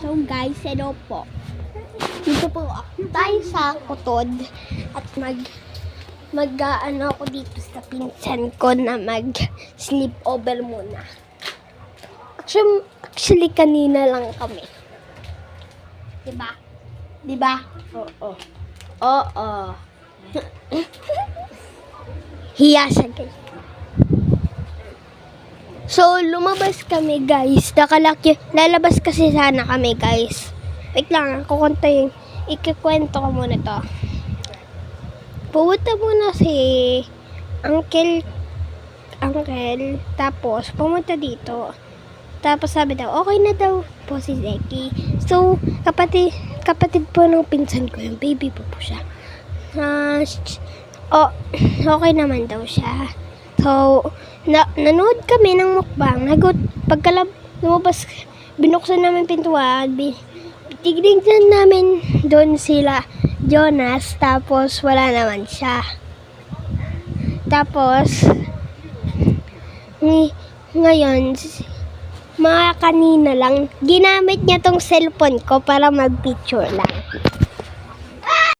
So guys, hello po. Dito po tayo sa Kutod at mag-ano ako dito sa pinsan ko na mag-sleep over muna. Actually kanina lang kami. Diba? Diba? Oo. Oo. Hiya siya guys. So, lumabas kami guys. Lalabas kasi sana kami guys. Wait lang, ikikwento ko muna to. Pumunta muna si Uncle, tapos pumunta dito. Tapos sabi daw, okay na daw po si Zeki. So, kapatid po ng pinsan ko, yung baby po siya. Okay naman daw siya. So, nanood kami ng mukbang. Lumabas, binuksan namin pintuan. Tignan namin doon sila, Jonas. Tapos, wala naman siya. Tapos, ngayon, mga kanina lang, ginamit niya tong cellphone ko para mag-picture lang.